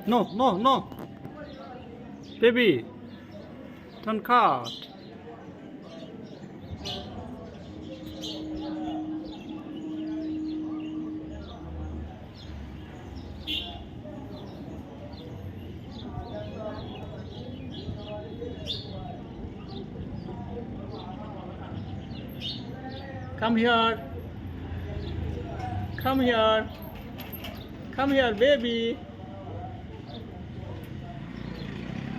No, no, no. Baby, don't cut. Come here. Come here. Come here, baby.